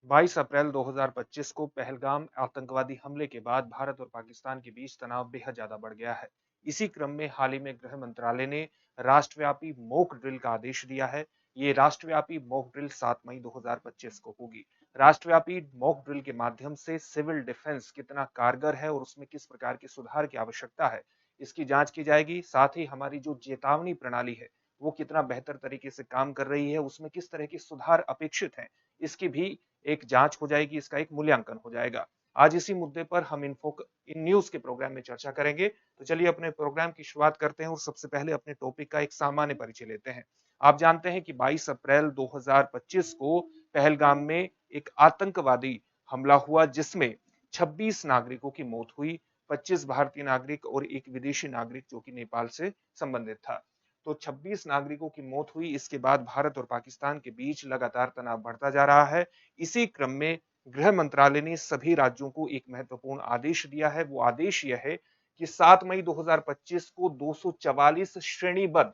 22 अप्रैल 2025 को पहलगाम आतंकवादी हमले के बाद भारत और पाकिस्तान के बीच तनाव बेहद ज्यादा बढ़ गया है। इसी क्रम में हाल ही में गृह मंत्रालय ने राष्ट्रव्यापी मॉक ड्रिल का आदेश दिया है। ये राष्ट्रव्यापी मॉक ड्रिल 7 मई 2025 को होगी। राष्ट्रव्यापी मॉक ड्रिल के माध्यम से सिविल डिफेंस कितना कारगर है और उसमें किस प्रकार के सुधार की आवश्यकता है, इसकी जांच की जाएगी। साथ ही हमारी जो चेतावनी प्रणाली है वो कितना बेहतर तरीके से काम कर रही है, उसमें किस तरह की सुधार अपेक्षित है, इसकी भी एक जांच हो जाएगी, इसका एक मूल्यांकन हो जाएगा। आज इसी मुद्दे पर हम इन न्यूज के प्रोग्राम में चर्चा करेंगे। तो चलिए अपने प्रोग्राम की शुरुआत करते हैं और सबसे पहले अपने टॉपिक का एक सामान्य परिचय लेते हैं। आप जानते हैं कि 22 अप्रैल 2025 को पहलगाम में एक आतंकवादी हमला हुआ जिसमें 26 नागरिकों की मौत हुई। 25 भारतीय नागरिक और एक विदेशी नागरिक जो कि नेपाल से संबंधित था। तो 26 नागरिकों की मौत हुई। इसके बाद भारत और पाकिस्तान के बीच लगातार तनाव बढ़ता जा रहा है। इसी क्रम में गृह मंत्रालय ने सभी राज्यों को एक महत्वपूर्ण आदेश दिया है। वो आदेश यह है कि 7 मई 2025 को 244 श्रेणीबद्ध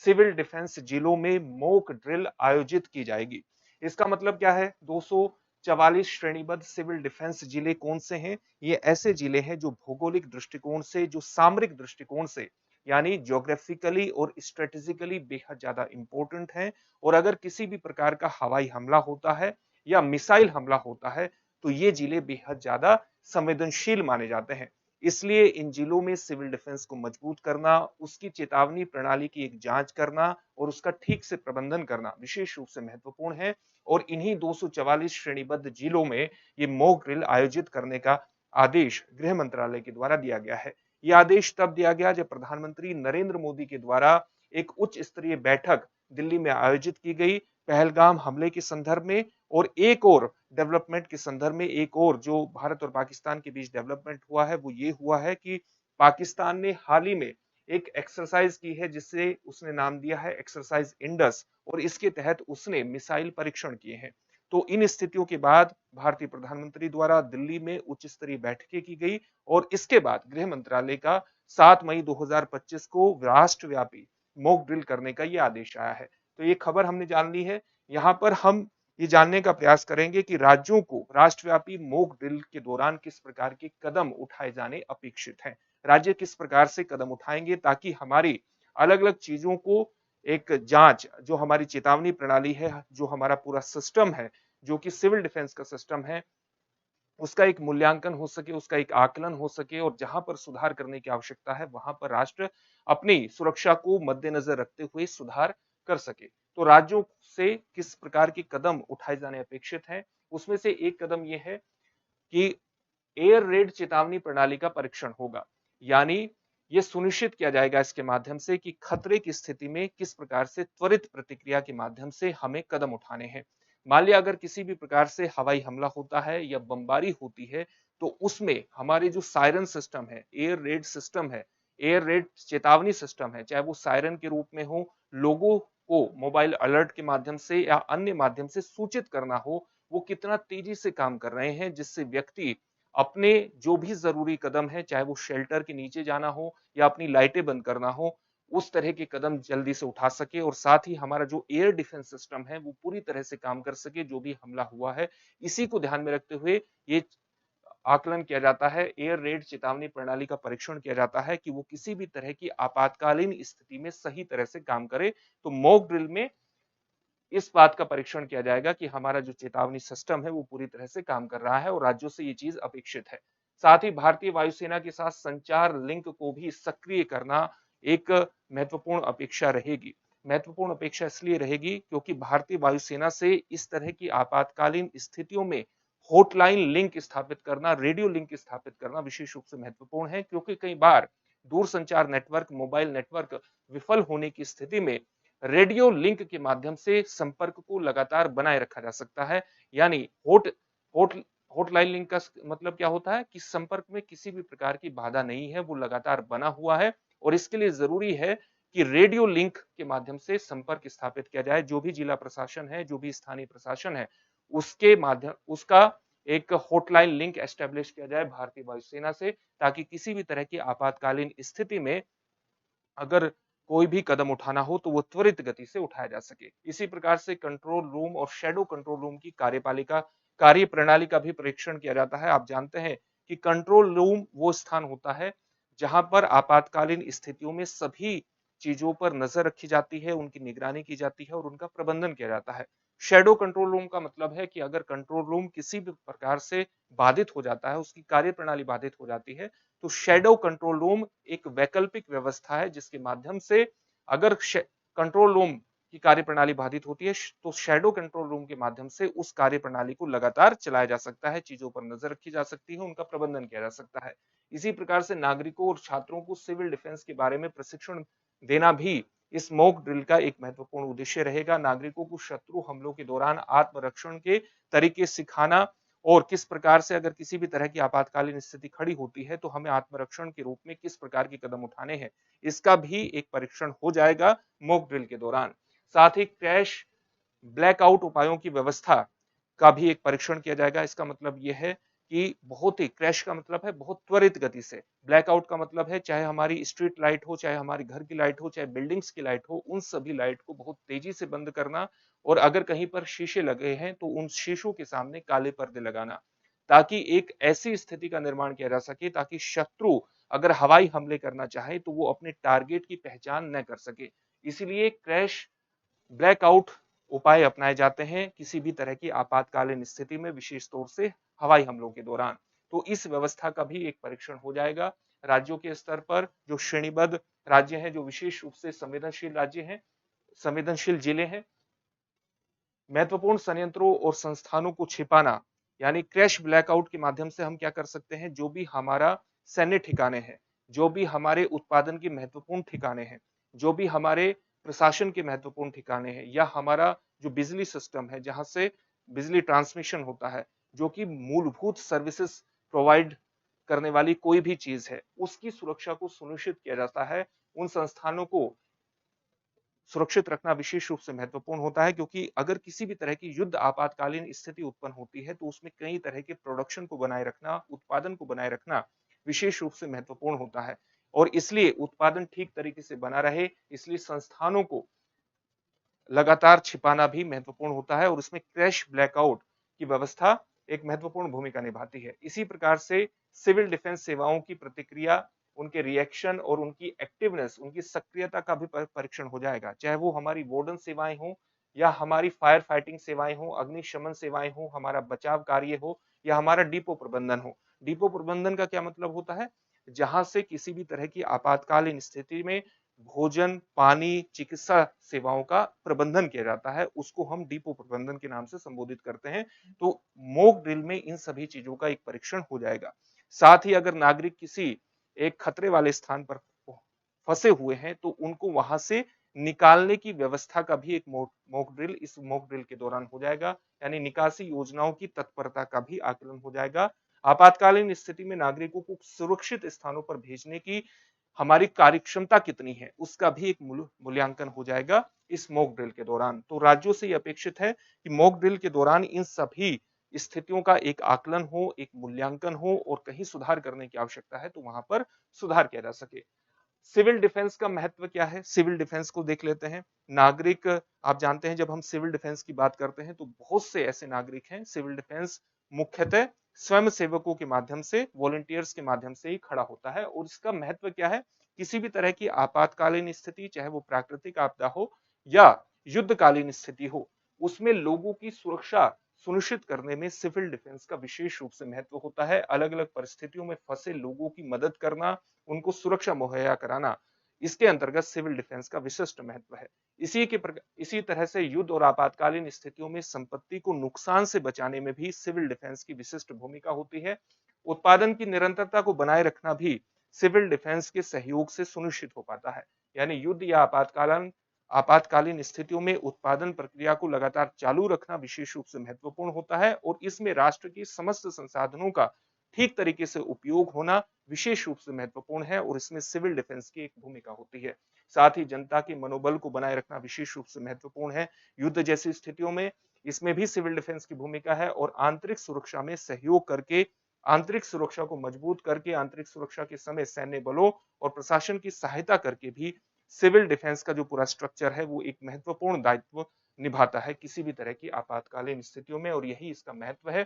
सिविल डिफेंस जिलों में मॉक ड्रिल आयोजित की जाएगी। इसका मतलब क्या है? 244 श्रेणीबद्ध सिविल डिफेंस जिले कौन से हैं? ये ऐसे जिले हैं जो भौगोलिक दृष्टिकोण से, जो सामरिक दृष्टिकोण से, यानी ज्योग्राफिकली और स्ट्रेटेजिकली बेहद ज्यादा इंपॉर्टेंट है। और अगर किसी भी प्रकार का हवाई हमला होता है या मिसाइल हमला होता है तो ये जिले बेहद ज्यादा संवेदनशील माने जाते हैं। इसलिए इन जिलों में सिविल डिफेंस को मजबूत करना, उसकी चेतावनी प्रणाली की एक जांच करना और उसका ठीक से प्रबंधन करना विशेष रूप से महत्वपूर्ण है। और इन्हीं 244 श्रेणीबद्ध जिलों में ये मॉक ड्रिल आयोजित करने का आदेश गृह मंत्रालय के द्वारा दिया गया है। यह आदेश तब दिया गया जब प्रधानमंत्री नरेंद्र मोदी के द्वारा एक उच्च स्तरीय बैठक दिल्ली में आयोजित की गई पहलगाम हमले के संदर्भ में। और एक और डेवलपमेंट के संदर्भ में, एक और जो भारत और पाकिस्तान के बीच डेवलपमेंट हुआ है वो ये हुआ है कि पाकिस्तान ने हाल ही में एक एक्सरसाइज की है जिसे उसने नाम दिया है एक्सरसाइज इंडस। और इसके तहत उसने मिसाइल परीक्षण किए हैं। तो इन स्थितियों के बाद भारतीय प्रधानमंत्री द्वारा दिल्ली में उच्च स्तरीय बैठकें की गई और इसके बाद गृह मंत्रालय का 7 मई 2025 को राष्ट्रव्यापी मॉक ड्रिल करने का यह आदेश आया है। तो ये खबर हमने जान ली है। यहाँ पर हम ये जानने का प्रयास करेंगे कि राज्यों को राष्ट्रव्यापी मॉक ड्रिल के दौरान किस प्रकार के कदम उठाए जाने अपेक्षित हैं। राज्य किस प्रकार से कदम उठाएंगे ताकि हमारी अलग अलग चीजों को एक जांच, जो हमारी चेतावनी प्रणाली है, जो हमारा पूरा सिस्टम है, जो कि सिविल डिफेंस का सिस्टम है, उसका एक मूल्यांकन हो सके, उसका एक आकलन हो सके और जहां पर सुधार करने की आवश्यकता है वहां पर राष्ट्र अपनी सुरक्षा को मद्देनजर रखते हुए सुधार कर सके। तो राज्यों से किस प्रकार के कदम उठाए जाने अपेक्षित हैं, उसमें से एक कदम यह है कि एयर रेड चेतावनी प्रणाली का परीक्षण होगा। यानी यह सुनिश्चित किया जाएगा इसके माध्यम से कि खतरे की स्थिति में किस प्रकार से त्वरित प्रतिक्रिया के माध्यम से हमें कदम उठाने हैं। मान लिया अगर किसी भी प्रकार से हवाई हमला होता है या बमबारी होती है तो उसमें हमारे जो सायरन सिस्टम है, एयर रेड सिस्टम है, एयर रेड चेतावनी सिस्टम है, चाहे वो सायरन के रूप में हो, लोगों को मोबाइल अलर्ट के माध्यम से या अन्य माध्यम से सूचित करना हो, वो कितना तेजी से काम कर रहे हैं जिससे व्यक्ति अपने जो भी जरूरी कदम है, चाहे वो शेल्टर के नीचे जाना हो या अपनी लाइटें बंद करना हो, उस तरह के कदम जल्दी से उठा सके और साथ ही हमारा जो एयर डिफेंस सिस्टम है वो पूरी तरह से काम कर सके जो भी हमला हुआ है। इसी को ध्यान में रखते हुए ये आकलन किया जाता है, एयर रेड चेतावनी प्रणाली का परीक्षण किया जाता है कि वो किसी भी तरह की आपातकालीन स्थिति में सही तरह से काम करे। तो मॉक ड्रिल में इस बात का परीक्षण किया जाएगा कि हमारा जो चेतावनी सिस्टम है वो पूरी तरह से काम कर रहा है और राज्यों से ये चीज अपेक्षित है। साथ ही भारतीय वायुसेना के साथ संचार लिंक को भी सक्रिय करना एक महत्वपूर्ण अपेक्षा रहेगी। महत्वपूर्ण अपेक्षा इसलिए रहेगी क्योंकि भारतीय वायुसेना से इस तरह की आपातकालीन स्थितियों में हॉटलाइन लिंक स्थापित करना, रेडियो लिंक स्थापित करना विशेष रूप से महत्वपूर्ण है। क्योंकि कई बार दूरसंचार नेटवर्क, मोबाइल नेटवर्क विफल होने की स्थिति में रेडियो लिंक के माध्यम से संपर्क को लगातार बनाए रखा जा सकता है। यानी होट होट हॉटलाइन लिंक का मतलब क्या होता है कि संपर्क में किसी भी प्रकार की बाधा नहीं है, वो लगातार बना हुआ है। और इसके लिए जरूरी है कि रेडियो लिंक के माध्यम से संपर्क स्थापित किया जाए। जो भी जिला प्रशासन है, जो भी स्थानीय प्रशासन है, उसके माध्यम उसका एक हॉटलाइन लिंक एस्टेब्लिश किया जाए भारतीय वायुसेना से, ताकि किसी भी तरह की आपातकालीन स्थिति में अगर कोई भी कदम उठाना हो तो वो त्वरित गति से उठाया जा सके। इसी प्रकार से कंट्रोल रूम और शेडो कंट्रोल रूम की कार्यपालिका कार्य प्रणाली का भी परीक्षण किया जाता है। आप जानते हैं कि कंट्रोल रूम वो स्थान होता है जहां पर आपातकालीन स्थितियों में सभी चीजों पर नजर रखी जाती है, उनकी निगरानी की जाती है और उनका प्रबंधन किया जाता है। शैडो कंट्रोल रूम का मतलब है कि अगर कंट्रोल रूम किसी भी प्रकार से बाधित हो जाता है, उसकी कार्यप्रणाली बाधित हो जाती है, तो शैडो कंट्रोल रूम एक वैकल्पिक व्यवस्था है जिसके माध्यम से अगर कंट्रोल रूम की कार्यप्रणाली बाधित होती है तो शैडो कंट्रोल रूम के माध्यम से उस कार्यप्रणाली को लगातार चलाया जा सकता है, चीजों पर नजर रखी जा सकती है, उनका प्रबंधन किया जा सकता है। इसी प्रकार से नागरिकों और छात्रों को सिविल डिफेंस के बारे में प्रशिक्षण देना भी इस मॉक ड्रिल का एक महत्वपूर्ण उद्देश्य रहेगा। नागरिकों को शत्रु हमलों के दौरान आत्मरक्षण के तरीके सिखाना और किस प्रकार से अगर किसी भी तरह की आपातकालीन स्थिति खड़ी होती है तो हमें आत्मरक्षण के रूप में किस प्रकार के कदम उठाने हैं, इसका भी एक परीक्षण हो जाएगा मॉक ड्रिल के दौरान। साथ ही क्रैश ब्लैकआउट उपायों की व्यवस्था का भी एक परीक्षण किया जाएगा। इसका मतलब यह है कि बहुत ही क्रैश का मतलब है बहुत त्वरित गति से, ब्लैकआउट का मतलब है चाहे हमारी स्ट्रीट लाइट हो, चाहे हमारी घर की लाइट हो, चाहे बिल्डिंग्स की लाइट हो, उन सभी लाइट को बहुत तेजी से बंद करना और अगर कहीं पर शीशे लगे हैं तो उन शीशों के सामने काले पर्दे लगाना, ताकि एक ऐसी स्थिति का निर्माण किया जा सके ताकि शत्रु अगर हवाई हमले करना चाहे तो वो अपने टारगेट की पहचान न कर सके। इसीलिए क्रैश ब्लैकआउट उपाय अपनाए जाते हैं किसी भी तरह की आपातकालीन स्थिति में, विशेष तौर से हवाई हमलों के दौरान। तो इस व्यवस्था का भी एक परीक्षण हो जाएगा। राज्यों के स्तर पर जो श्रेणीबद्ध राज्य हैं, जो विशेष रूप से संवेदनशील राज्य हैं, संवेदनशील जिले हैं, महत्वपूर्ण संयंत्रों और संस्थानों को छिपाना, यानी क्रैश ब्लैकआउट के माध्यम से हम क्या कर सकते हैं, जो भी हमारा सैन्य ठिकाने हैं, जो भी हमारे उत्पादन के महत्वपूर्ण ठिकाने हैं, जो भी हमारे प्रशासन के महत्वपूर्ण ठिकाने हैं, या हमारा जो बिजली सिस्टम है जहां से बिजली ट्रांसमिशन होता है, जो कि मूलभूत सर्विसेज प्रोवाइड करने वाली कोई भी चीज है, उसकी सुरक्षा को सुनिश्चित किया जाता है। उन संस्थानों को सुरक्षित रखना विशेष रूप से महत्वपूर्ण होता है, क्योंकि अगर किसी भी तरह की युद्ध आपातकालीन स्थिति उत्पन्न होती है तो उसमें कई तरह के प्रोडक्शन को बनाए रखना, उत्पादन को बनाए रखना विशेष रूप से महत्वपूर्ण होता है। और इसलिए उत्पादन ठीक तरीके से बना रहे, इसलिए संस्थानों को लगातार छिपाना भी महत्वपूर्ण होता है और उसमें क्रैश ब्लैकआउट की व्यवस्था एक महत्वपूर्ण भूमिका निभाती है। इसी प्रकार से सिविल डिफेंस सेवाओं की प्रतिक्रिया, उनके रिएक्शन और उनकी एक्टिवनेस, उनकी सक्रियता का भी परीक्षण हो जाएगा, चाहे वो हमारी वार्डन सेवाएं हो या हमारी फायर फाइटिंग सेवाएं हो, अग्निशमन सेवाएं हो, हमारा बचाव कार्य हो या हमारा डिपो प्रबंधन हो। डिपो प्रबंधन का क्या मतलब होता है, जहां से किसी भी तरह की आपातकालीन स्थिति में भोजन, पानी, चिकित्सा सेवाओं का प्रबंधन किया जाता है, उसको हम डिपो प्रबंधन के नाम से संबोधित करते हैं। तो मॉक ड्रिल में इन सभी चीजों का एक परीक्षण हो जाएगा। साथ ही अगर नागरिक किसी एक खतरे वाले स्थान पर फंसे हुए हैं तो उनको वहां से निकालने की व्यवस्था का भी एक मॉक ड्रिल इस मॉक ड्रिल के दौरान हो जाएगा, यानी निकासी योजनाओं की तत्परता का भी आकलन हो जाएगा। आपातकालीन स्थिति में नागरिकों को सुरक्षित स्थानों पर भेजने की हमारी कार्यक्षमता कितनी है, उसका भी एक मूल्यांकन हो जाएगा इस मॉक ड्रिल के दौरान। तो राज्यों से यह अपेक्षित है कि मॉक ड्रिल के दौरान इन सभी स्थितियों का एक आकलन हो, एक मूल्यांकन हो और कहीं सुधार करने की आवश्यकता है तो वहां पर सुधार किया जा सके। सिविल डिफेंस का महत्व क्या है, सिविल डिफेंस को देख लेते हैं। नागरिक, आप जानते हैं जब हम सिविल डिफेंस की बात करते हैं तो बहुत से ऐसे नागरिक हैं, सिविल डिफेंस मुख्यतः स्वयं सेवकों के माध्यम से, वॉलंटियर्स के माध्यम से ही खड़ा होता है। और इसका महत्व क्या है, किसी भी तरह की आपातकालीन स्थिति, चाहे वो प्राकृतिक आपदा हो या युद्धकालीन स्थिति हो, उसमें लोगों की सुरक्षा सुनिश्चित करने में सिविल डिफेंस का विशेष रूप से महत्व होता है। अलग अलग परिस्थितियों में फंसे लोगों की मदद करना, उनको सुरक्षा मुहैया कराना, इसके अंतर्गत सिविल डिफेंस का विशिष्ट महत्व है। इसी तरह से युद्ध और आपातकालीन स्थितियों में संपत्ति को नुकसान से बचाने में भी सिविल डिफेंस की विशिष्ट भूमिका होती है। उत्पादन की निरंतरता को बनाए रखना भी सिविल डिफेंस के सहयोग से सुनिश्चित हो पाता है। यानी युद्ध या आपातकालीन स्थितियों में उत्पादन प्रक्रिया को लगातार चालू रखना विशेष रूप से महत्वपूर्ण होता है और इसमें राष्ट्र की समस्त संसाधनों का ठीक तरीके से उपयोग होना विशेष रूप से महत्वपूर्ण है और इसमें सिविल डिफेंस की एक भूमिका होती है। साथ ही जनता के मनोबल को बनाए रखना विशेष रूप से महत्वपूर्ण है। युद्ध जैसी स्थितियों में इसमें भी सिविल डिफेंस की भूमिका है और आंतरिक सुरक्षा में सहयोग करके, आंतरिक सुरक्षा को मजबूत करके, आंतरिक सुरक्षा के समय सैन्य बलों और प्रशासन की सहायता करके भी सिविल डिफेंस का जो पूरा स्ट्रक्चर है वो एक महत्वपूर्ण दायित्व निभाता है किसी भी तरह की आपातकालीन स्थितियों में, और यही इसका महत्व है।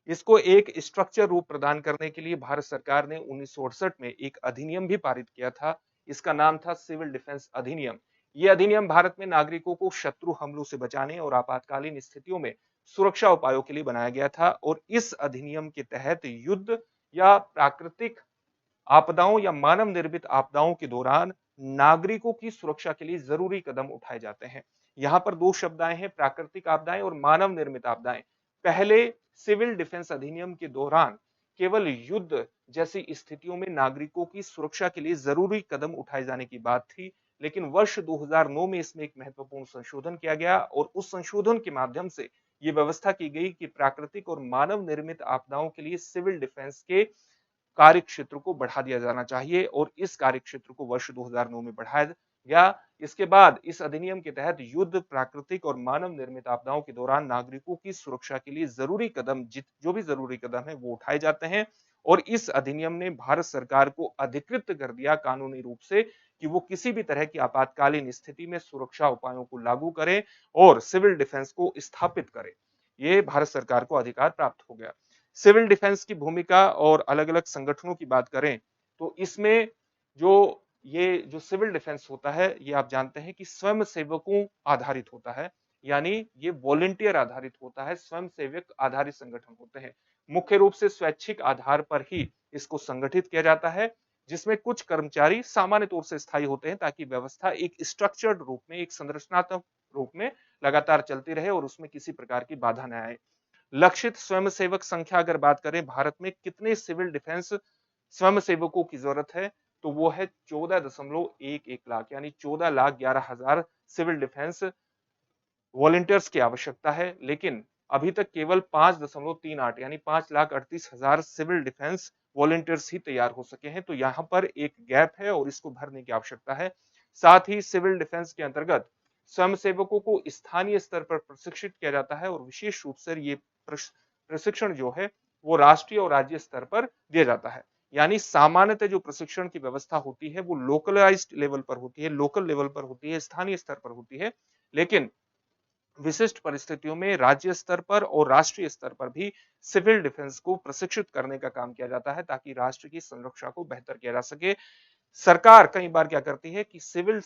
इसको एक स्ट्रक्चर रूप प्रदान करने के लिए भारत सरकार ने 1968 में एक अधिनियम भी पारित किया था। इसका नाम था सिविल डिफेंस अधिनियम। यह अधिनियम भारत में नागरिकों को शत्रु हमलों से बचाने और आपातकालीन स्थितियों में सुरक्षा उपायों के लिए बनाया गया था, और इस अधिनियम के तहत युद्ध या प्राकृतिक आपदाओं या मानव निर्मित आपदाओं के दौरान नागरिकों की सुरक्षा के लिए जरूरी कदम उठाए जाते हैं। यहाँ पर दो शब्द आए हैं, प्राकृतिक आपदाएं और मानव निर्मित आपदाएं। पहले सिविल डिफेंस अधिनियम के दौरान केवल युद्ध जैसी स्थितियों में नागरिकों की सुरक्षा के लिए जरूरी कदम उठाए जाने की बात थी, लेकिन वर्ष 2009 में इसमें एक महत्वपूर्ण संशोधन किया गया, और उस संशोधन के माध्यम से यह व्यवस्था की गई कि प्राकृतिक और मानव निर्मित आपदाओं के लिए सिविल डिफेंस के कार्य क्षेत्र को बढ़ा दिया जाना चाहिए, और इस कार्य क्षेत्र को वर्ष 2009 में बढ़ाया गया। इसके बाद इस अधिनियम के तहत युद्ध, प्राकृतिक और मानव निर्मित आपदाओं के दौरान नागरिकों की सुरक्षा के लिए जरूरी कदम जो भी जरूरी कदम है वो उठाए जाते हैं, और इस अधिनियम ने भारत सरकार को अधिकृत कर दिया कानूनी रूप से कि वो किसी भी तरह की आपातकालीन स्थिति में सुरक्षा उपायों को लागू करे और सिविल डिफेंस को स्थापित करे। ये भारत सरकार को अधिकार प्राप्त हो गया। सिविल डिफेंस की भूमिका और अलग-अलग संगठनों की बात करें तो इसमें जो सिविल डिफेंस होता है, ये आप जानते हैं कि स्वयं सेवकों आधारित होता है, यानी ये वॉलंटियर आधारित होता है, स्वयं सेवक आधारित संगठन होते हैं। मुख्य रूप से स्वैच्छिक आधार पर ही इसको संगठित किया जाता है, जिसमें कुछ कर्मचारी सामान्य तौर से स्थायी होते हैं ताकि व्यवस्था एक स्ट्रक्चर्ड रूप में, एक संरचनात्मक रूप में लगातार चलती रहे और उसमें किसी प्रकार की बाधा न आए। लक्षित स्वयंसेवक संख्या अगर बात करें, भारत में कितने सिविल डिफेंस स्वयंसेवकों की जरूरत है, तो वो है 14.11 लाख, यानी 14,11,000 सिविल डिफेंस वॉलंटियर्स की आवश्यकता है। लेकिन अभी तक केवल 5.38 यानी 5,38,000 सिविल डिफेंस वॉलंटियर्स ही तैयार हो सके हैं। तो यहाँ पर एक गैप है और इसको भरने की आवश्यकता है। साथ ही सिविल डिफेंस के अंतर्गत स्वयंसेवकों को स्थानीय स्तर पर प्रशिक्षित किया जाता है, और विशेष रूप से ये प्रशिक्षण जो है वो राष्ट्रीय और राज्य स्तर पर दिया जाता है। यानी सामान्यतः जो प्रशिक्षण की व्यवस्था होती है वो लोकलाइज्ड लेवल पर होती है, लोकल लेवल पर होती है, स्थानीय स्तर पर होती है, लेकिन विशिष्ट परिस्थितियों में राज्य स्तर पर और राष्ट्रीय स्तर पर भी सिविल डिफेंस को प्रशिक्षित करने का काम किया जाता है ताकि राष्ट्र की संरक्षा को बेहतर किया जा सके। सरकार कई बार क्या करती है कि सिविल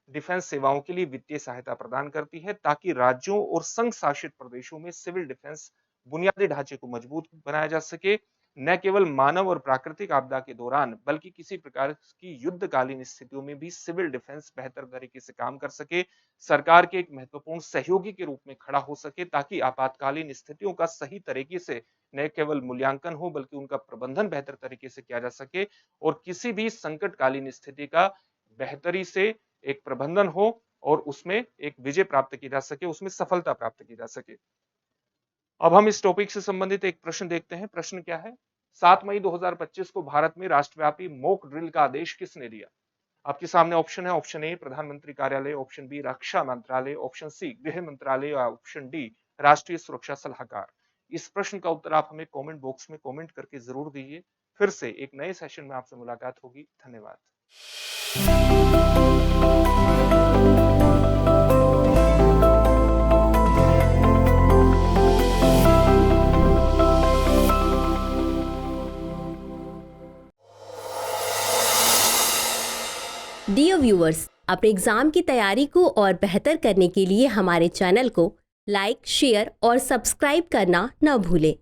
डिफेंस सेवाओं के लिए वित्तीय सहायता प्रदान करती है ताकि राज्यों और संघ शासित प्रदेशों में सिविल डिफेंस बुनियादी ढांचे को मजबूत बनाया जा सके। न केवल मानव और प्राकृतिक आपदा के दौरान बल्कि किसी प्रकार की युद्धकालीन स्थितियों में भी सिविल डिफेंस बेहतर तरीके से काम कर सके, सरकार के एक महत्वपूर्ण सहयोगी के रूप में खड़ा हो सके, ताकि आपातकालीन स्थितियों का सही तरीके से न केवल मूल्यांकन हो बल्कि उनका प्रबंधन बेहतर तरीके से किया जा सके, और किसी भी संकटकालीन स्थिति का बेहतरी से एक प्रबंधन हो और उसमें एक विजय प्राप्त की जा सके, उसमें सफलता प्राप्त की जा सके। अब हम इस टॉपिक से संबंधित एक प्रश्न देखते हैं। प्रश्न क्या है? 7 मई 2025 को भारत में राष्ट्रव्यापी मॉक ड्रिल का आदेश किसने दिया? आपके सामने ऑप्शन है। ऑप्शन ए प्रधानमंत्री कार्यालय, ऑप्शन बी रक्षा मंत्रालय, ऑप्शन सी गृह मंत्रालय, और ऑप्शन डी राष्ट्रीय सुरक्षा सलाहकार। इस प्रश्न का उत्तर आप हमें कमेंट बॉक्स में कमेंट करके जरूर दीजिए। फिर से एक नए सेशन में आपसे मुलाकात होगी। धन्यवाद। डियर व्यूअर्स, अपने एग्जाम की तैयारी को और बेहतर करने के लिए हमारे चैनल को लाइक, शेयर और सब्सक्राइब करना न भूलें।